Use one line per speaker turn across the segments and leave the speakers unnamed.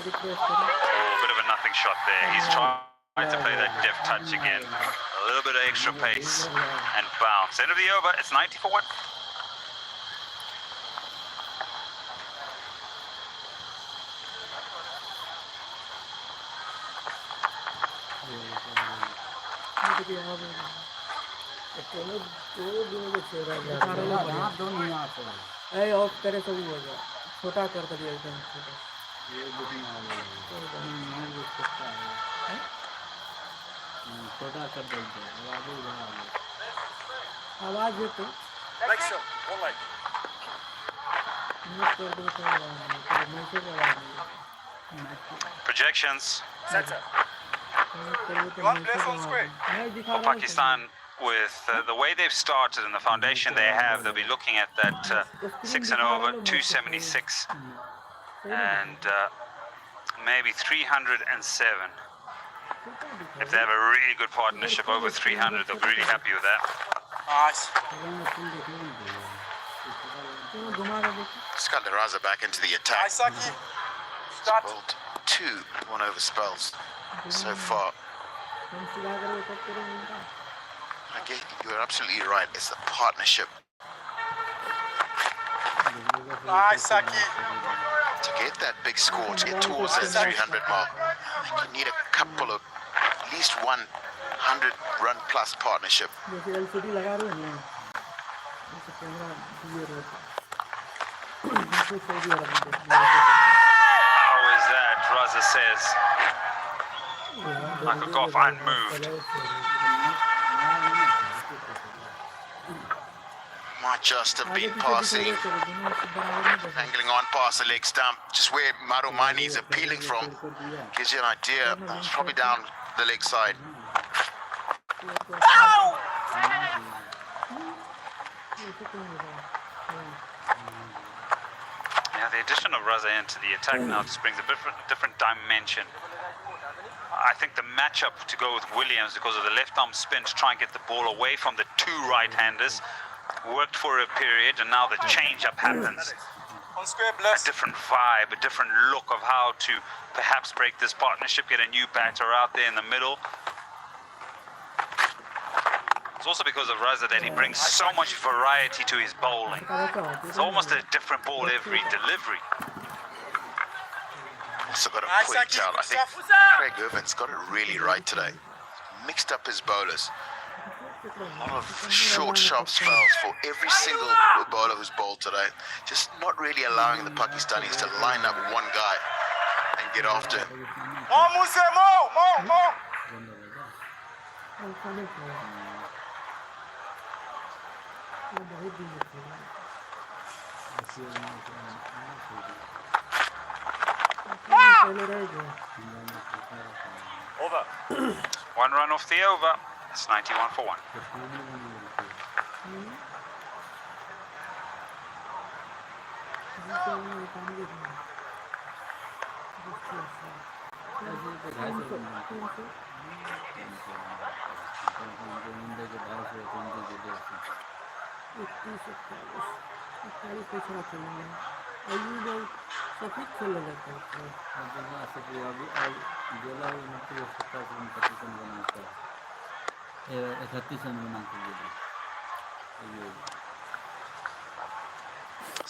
Oh, a bit of a nothing shot there. He's trying to play that deft touch again. A little bit of extra pace and bounce. End of the over, it's 90 for 1.
Of करे तो भी हो गया छोटा कर दिया एकदम छोटा छोटा कर देते आवाज है तो
Projections for Pakistan. With the way they've started and the foundation they have, they'll be looking at that 6 and over, 276 and maybe 307. If they have a really good partnership over 300, they'll be really happy with that.
Nice.
Scott Raza back into the attack.
Nice, Saki. Start.
Bowled 2 1-over spells so far. Again, you're absolutely right. It's the partnership.
Nice, Saki.
To get that big score, to get towards that 300 mark, you need a couple of, at least 100-run plus partnership.
How is that? Raza says. I could go off unmoved.
Might just have been passing, angling on past the leg stump, just where Marumani is appealing from. Gives you an idea. It's probably down the leg side.
Ow!
Yeah, the addition of Raza into the attack now just brings a different dimension. I think the matchup to go with Williams because of the left arm spin to try and get the ball away from the 2 right-handers worked for a period, and now the change-up happens.
On square,
A
bless.
different vibe, a different look of how to perhaps break this partnership, get a new batter out there in the middle. It's also because of Raza that he brings so much variety to his bowling. It's almost a different ball every delivery.
Also got to
Nice,
point
Saki.
out, I think
What's up?
Craig Irvin's got it really right today. Mixed up his bowlers. A lot of short, sharp spells for every single bowler who's bowled today. Just not really allowing the Pakistanis to line up one guy and get after him.
More, Musa, more. Over.
1 run off the over. It's 91 for 1.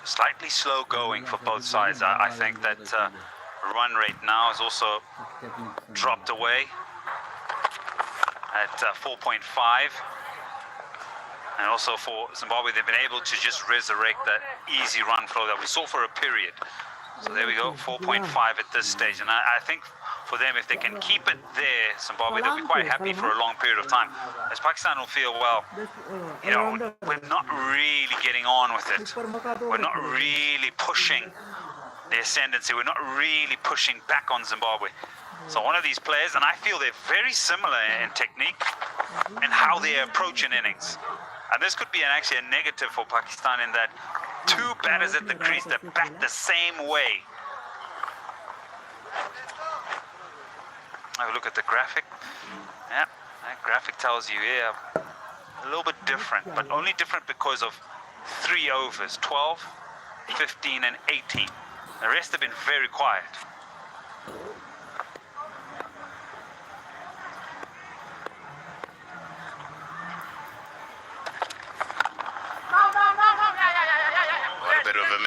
Slightly slow going for both sides. I think that run rate now has also dropped away at 4.5. And also for Zimbabwe, they've been able to just resurrect that easy run flow that we saw for a period. So there we go, 4.5 at this stage. And I think for them, if they can keep it there, Zimbabwe, they'll be quite happy for a long period of time. As Pakistan will feel, well, you know, we're not really getting on with it. We're not really pushing the ascendancy. We're not really pushing back on Zimbabwe. So one of these players, and I feel they're very similar in technique and how they approach an innings. And this could be actually a negative for Pakistan in that 2 batters at the crease that bat the same way. Have a look at the graphic. Yeah, that graphic tells you, yeah, a little bit different, but only different because of 3 overs, 12, 15 and 18. The rest have been very quiet.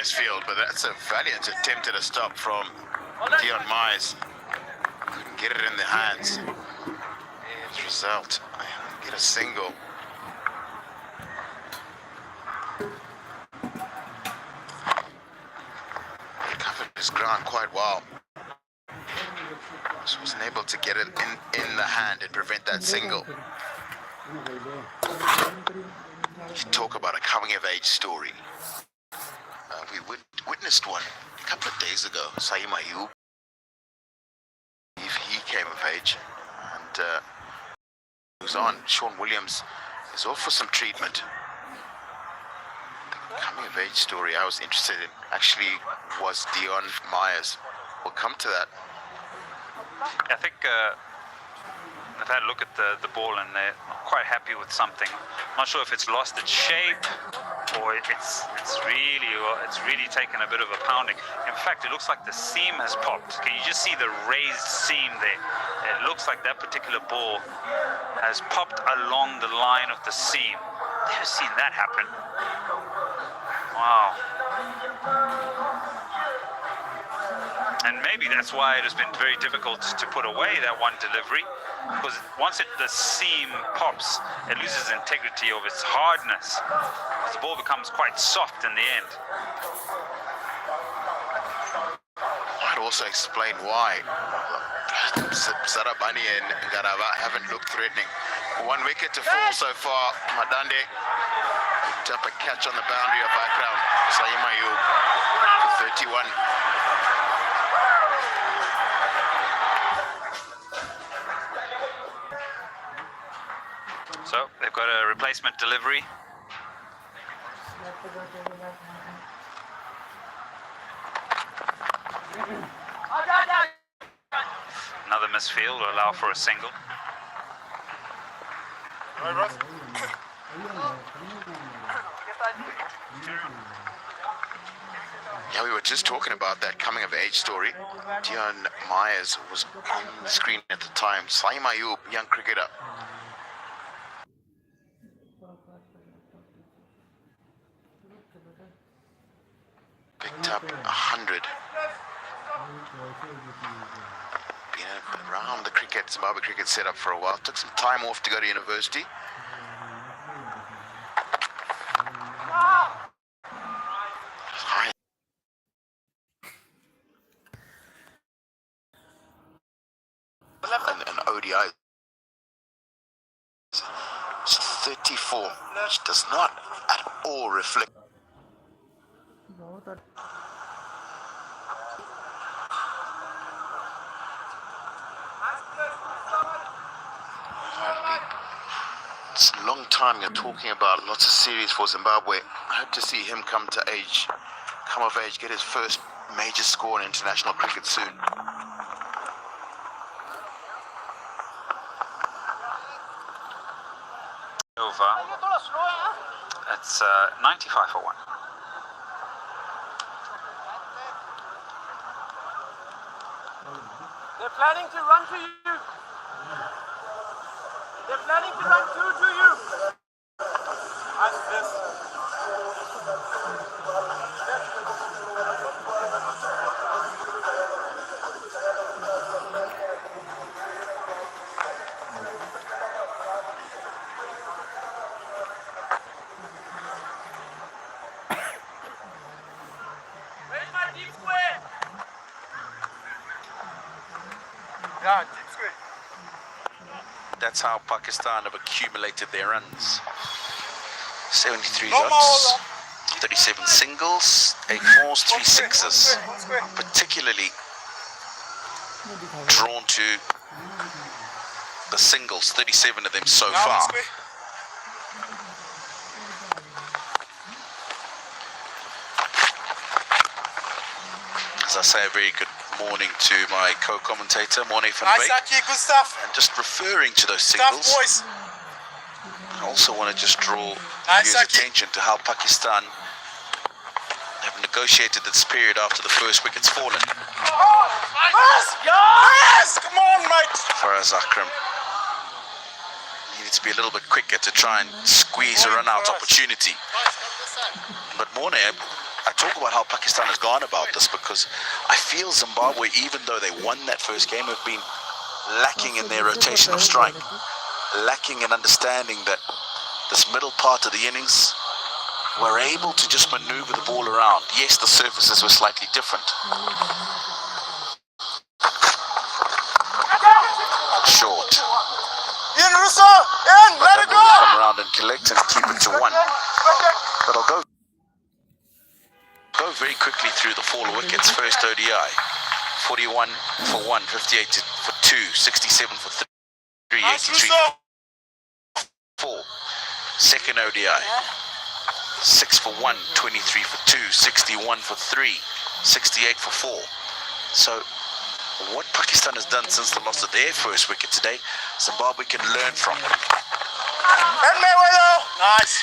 misfield, but that's a valiant attempt at a stop from Dion Myers. Couldn't get it in the hands. As a result, get a single. He covered his ground quite well. Just wasn't able to get it in the hand and prevent that single. You talk about a coming-of-age story. We witnessed one a couple of days ago. Saim Ayub, if he came of age, and who's on. Sean Williams is off for some treatment. The coming-of-age story I was interested in actually was Dion Myers. We'll come to that.
I think they've had a look at the ball and they're quite happy with something. I'm not sure if it's lost its shape or it's really taken a bit of a pounding. In fact, it looks like the seam has popped. Can you just see the raised seam there? It looks like that particular ball has popped along the line of the seam. Never seen that happen. Wow. And maybe that's why it has been very difficult to put away that one delivery, because once the seam pops, it loses integrity of its hardness. The ball becomes quite soft in the end.
Might also explain why Sarabani and Garava haven't looked threatening. 1 wicket to fall so far. Madande picked up a catch on the boundary of background. Saim Ayub, 31.
So they've got a replacement delivery. Another misfield will allow for a single.
Yeah, we were just talking about that coming of age story. Dion Myers was on the screen at the time. Saim Ayub, young cricketer. Picked up 100. Been around the Zimbabwe cricket setup for a while. Took some time off to go to university. And ODI 34, which does not at all reflect. It's a long time you're talking about, lots of series for Zimbabwe. I hope to see him come of age, get his first major score in international cricket soon.
Over. It's 95 for 1.
They're planning to run to you. They're planning to run through to you. Watch this. Where's my deep square? Yeah, deep square.
That's how Pakistan have accumulated their runs. 73 dots, 37 singles, 8 fours, 3 sixes. Particularly drawn to the singles, 37 of them so far. As I say, a very good morning to my co-commentator, Morne van
Nice,
Wyk.
Aki, good stuff.
And just referring to those
Stuff,
singles,
boys.
I also want to just draw
Nice,
viewers'
Aki.
attention to how Pakistan have negotiated this period after the first wicket's fallen.
Yes! Come on, mate.
Faraz Akram needed to be a little bit quicker to try and squeeze a run-out opportunity. But Morne, I talk about how Pakistan has gone about this, because I feel Zimbabwe, even though they won that first game, have been lacking in their rotation of strike, lacking in understanding that this middle part of the innings were able to just maneuver the ball around. Yes, the surfaces were slightly different. Short.
In, Russo! In!
But
Let
then
it
we'll
go!
come around and collect and keep it to 1. But I'll go very quickly through the 4 wickets. First ODI, 41 for 1, 58 for 2, 67 for 3, 83 for 4. Second ODI, 6 for 1, 23 for 2, 61 for 3, 68 for 4. So what Pakistan has done since the loss of their first wicket today, Zimbabwe can learn from.
And Mayweather! Nice.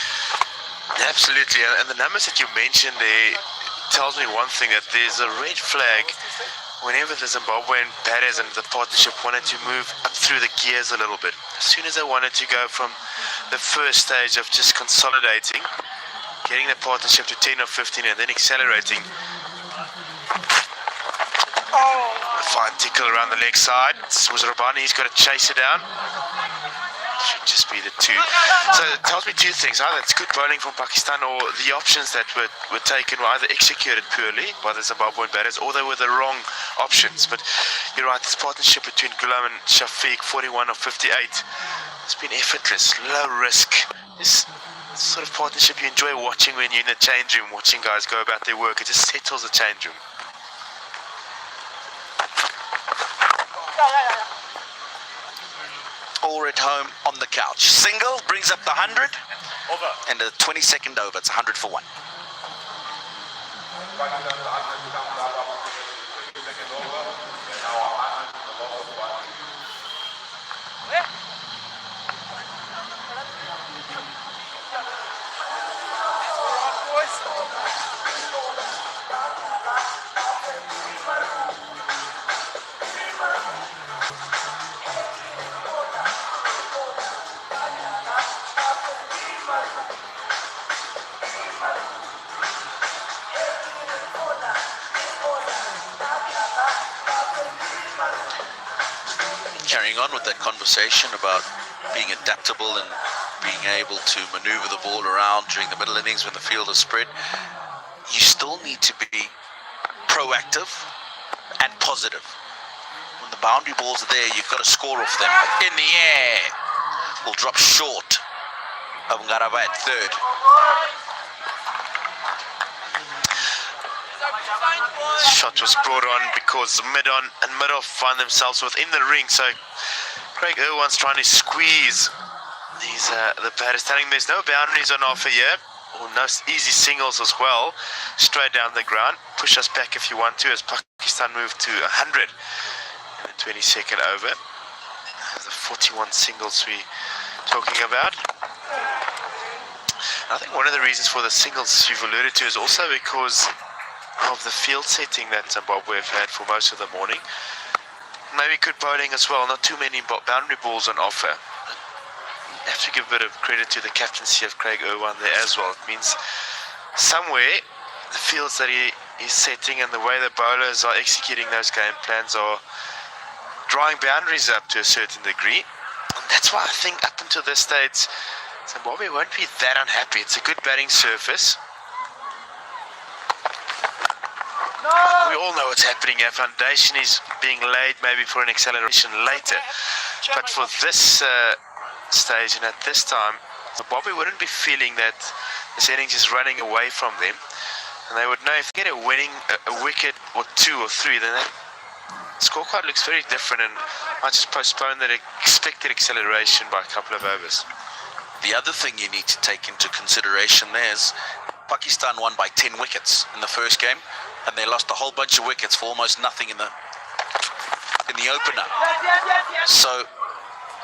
Absolutely, and the numbers that you mentioned there tells me one thing, that there's a red flag whenever the Zimbabwean batters and the partnership wanted to move up through the gears a little bit. As soon as they wanted to go from the first stage of just consolidating, getting the partnership to 10 or 15 and then accelerating. A fine tickle around the leg side. This was Rabani, he's got to chase it down. Should just be the 2. So it tells me 2 things. Either it's good bowling from Pakistan, or the options that were taken were either executed poorly by the Zimbabwean batters, or they were the wrong options. But you're right, this partnership between Ghulam and Shafiq, 41 or 58, it's been effortless, low risk. This sort of partnership you enjoy watching when you're in the change room, watching guys go about their work. It just settles the change room.
All at home on the couch. Single brings up the 100.
Over.
And the 22nd over, it's 100 for 1. Carrying on with that conversation about being adaptable and being able to maneuver the ball around during the middle innings when the field is spread, you still need to be proactive and positive. When the boundary balls are there, you've got to score off them. In the air, will drop short of Ngaraba at 3rd.
Shot was brought on because mid-on and mid-off find themselves within the ring, so Craig Irwan's trying to squeeze these the batters, telling them there's no boundaries on offer here, or no easy singles as well, straight down the ground. Push us back if you want to, as Pakistan move to 100 in the 22nd over. The 41 singles we're talking about. I think one of the reasons for the singles you've alluded to is also because of the field setting that Zimbabwe have had for most of the morning. Maybe good bowling as well, not too many boundary balls on offer. You have to give a bit of credit to the captaincy of Craig Irwan there as well. It means somewhere the fields that he is setting and the way the bowlers are executing those game plans are drawing boundaries up to a certain degree. And that's why I think up until this stage Zimbabwe won't be that unhappy. It's a good batting surface. We all know what's happening here. Foundation is being laid maybe for an acceleration later. But for this stage and at this time, Zimbabwe wouldn't be feeling that this innings is running away from them. And they would know if they get a wicket or 2 or 3, then that scorecard looks very different and might just postpone that expected acceleration by a couple of overs.
The other thing you need to take into consideration there is Pakistan won by 10 wickets in the first game, and they lost a whole bunch of wickets for almost nothing in the opener. So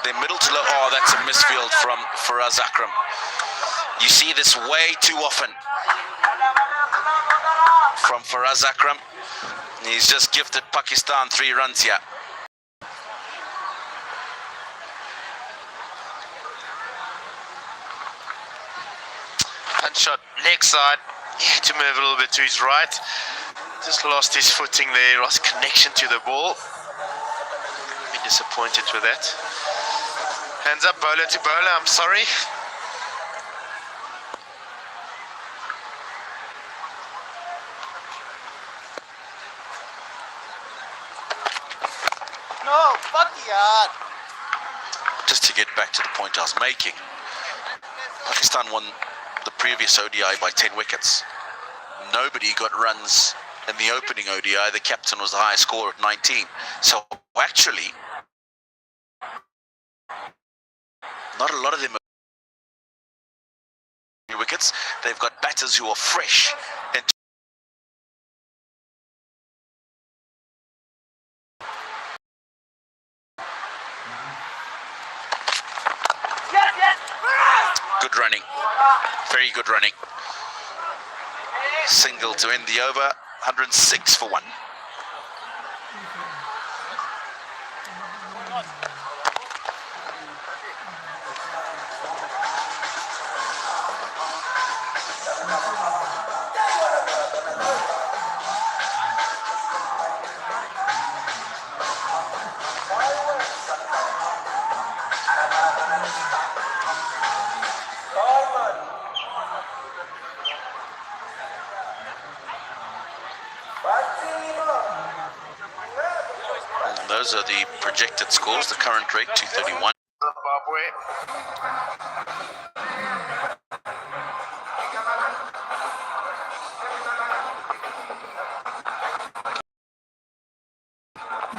they're middle to low. Oh, that's a misfield from Faraz Akram. You see this way too often from Faraz Akram. He's just gifted Pakistan 3 runs here.
Punch shot leg side, He had to move a little bit to his right. Just lost his footing there, lost connection to the ball. Been disappointed with that. Hands up, bowler to bowler, I'm sorry.
No, fuck yeah.
Just to get back to the point I was making, Pakistan won the previous ODI by 10 wickets. Nobody got runs in the opening ODI. The captain was the highest scorer at 19. So actually, not a lot of them are wickets. They've got batters who are fresh and good running, very good running. Single to end the over, 106 for 1. And those are the projected scores. The current rate 231.
Zimbabwe.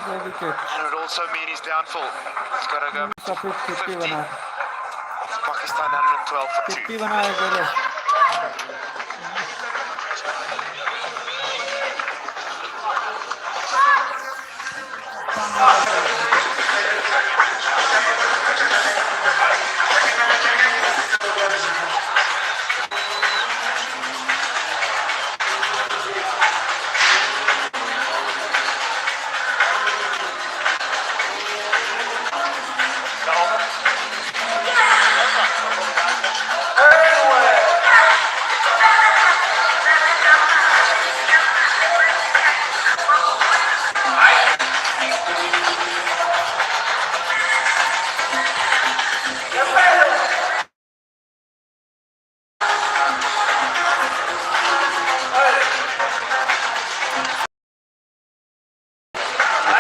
The wicket.
And it would also mean his downfall. He's got to go
Safid 50
50.
बना
Pakistan 112 for 2.
50 बनाया चलो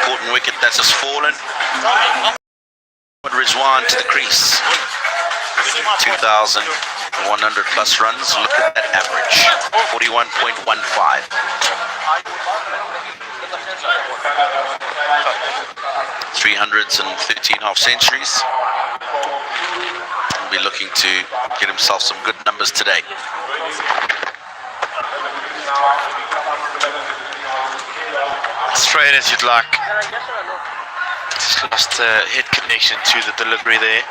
Important wicket that has fallen. Rizwan to the crease. 2,100 plus runs. Look at that average. 41.15. 300s and 13 half centuries. He'll be looking to get himself some good numbers today.
Straight as you'd like. Just lost head connection to the delivery there.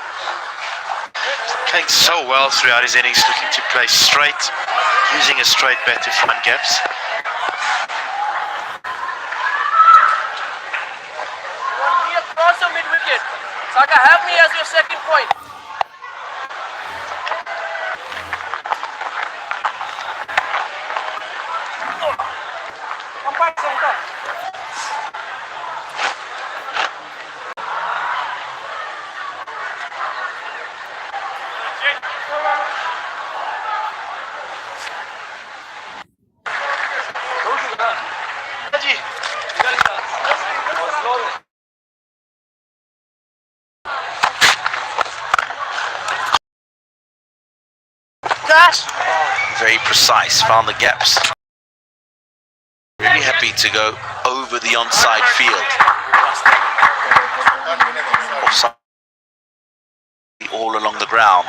Playing so well throughout his innings, looking to play straight, using a straight bat to find gaps.
Be across the mid wicket. Saka, have me as your second point. Come back, center.
Very precise, found the gaps. Really happy to go over the onside field. Offside all along the ground.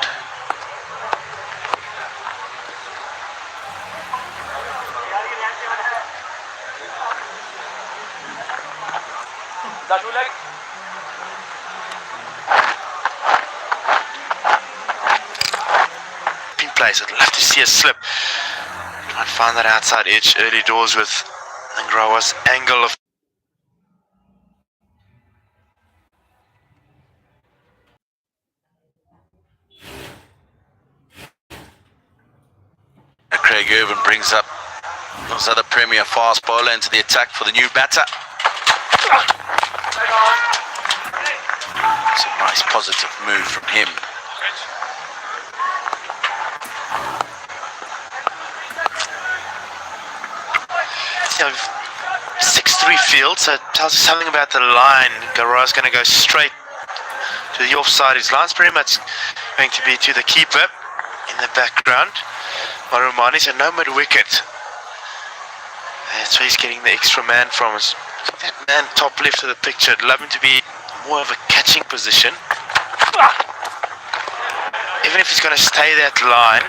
Place. I'd love to see a slip. Try and find that outside edge early doors with Angrawa's angle of
Craig Irvin brings up his other premier fast bowler into the attack for the new batter. It's a nice positive move from him.
You know, 6-3 field, so it tells you something about the line. Garo's going to go straight to the offside. His line's pretty much going to be to the keeper in the background. Marumani, so no mid-wicket. That's where he's getting the extra man from. That man top left of the picture, I'd love him to be more of a catching position. Even if he's going to stay that line,